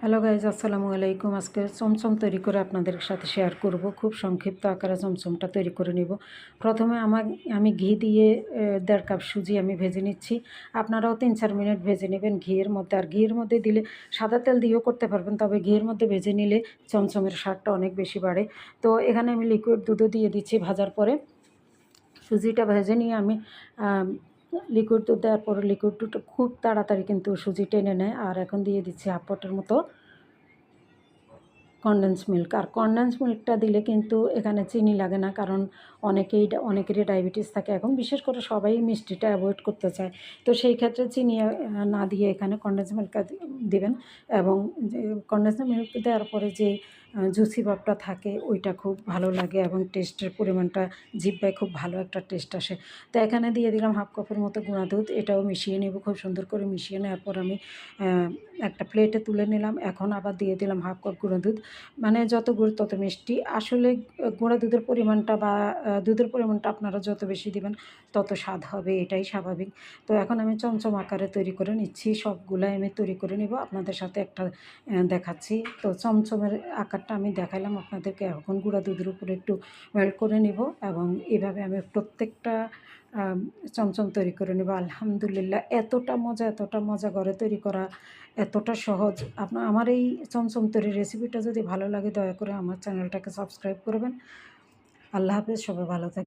Hello guys, আসসালামু আলাইকুম। আজকে চমচম তৈরি করে আপনাদের সাথে শেয়ার করব। খুব সংক্ষিপ্ত আকারে চমচমটা তৈরি করে নিব। প্রথমে আমি ঘি দিয়ে 1.5 কাপ সুজি আমি ভেজে নিচ্ছি। আপনারাও 3-4 মিনিট ভেজে নেবেন ঘিয়ের মধ্যে। আর ঘিয়ের মধ্যে দিলে সাদা তেল দিয়েও করতে পারবেন, তবে ঘিয়ের মধ্যে ভেজে নিলে চমচমের স্বাদটা অনেক বেশি বাড়ে। তো এখানে আমি লিকুইড দুধও দিয়ে দিচ্ছি ভাজার পরে। সুজিটা ভেজে নিয়ে আমি লিকুইড দুধ দেওয়ার পরে লিকুইড দুধটা খুব তাড়াতাড়ি কিন্তু সুজি টেনে নেয়। আর এখন দিয়ে দিচ্ছি হাফ পটের মতো কনডেন্স মিল্ক। আর কনডেন্স মিল্কটা দিলে কিন্তু এখানে চিনি লাগে না, কারণ অনেকেরই ডায়াবেটিস থাকে এখন, বিশেষ করে সবাই মিষ্টিটা অ্যাভয়েড করতে চায়। তো সেই ক্ষেত্রে চিনি না দিয়ে এখানে কনডেন্স মিল্কটা দেবেন। এবং যে কনডেন্স মিল্ক দেওয়ার পরে যে জুসি ভাবটা থাকে ওইটা খুব ভালো লাগে এবং টেস্টের পরিমাণটা জিহ্বায় খুব ভালো একটা টেস্ট আসে। তো এখানে দিয়ে দিলাম হাফ কাপের মতো গুঁড়া দুধ। এটাও মিশিয়ে নেব, খুব সুন্দর করে মিশিয়ে নেওয়ার পর আমি একটা প্লেটে তুলে নিলাম। এখন আবার দিয়ে দিলাম হাফ কাপ গুঁড়ো দুধ। মানে যত গুড় তত মিষ্টি। আসলে গুঁড়া দুধের পরিমাণটা বা দুধের পরিমাণটা আপনারা যত বেশি দিবেন তত স্বাদ হবে, এটাই স্বাভাবিক। তো এখন আমি চমচম আকারে তৈরি করে নিচ্ছি। সবগুলাই আমি তৈরি করে নিব, আপনাদের সাথে একটা দেখাচ্ছি। তো চমচমের আকারটা আমি দেখাইলাম আপনাদেরকে। এখন গুঁড়া দুধের উপরে একটু মেল্ট করে নিব এবং এভাবে আমি প্রত্যেকটা চমচম তৈরি করে নেব। আলহামদুলিল্লাহ, এতটা মজা ঘরে তৈরি করা এতটা সহজ। আমার এই চমচম তৈরির রেসিপিটা যদি ভালো লাগে দয়া করে আমার চ্যানেলটাকে সাবস্ক্রাইব করবেন। আল্লাহ হাফেজ, সবাই ভালো থাকবেন।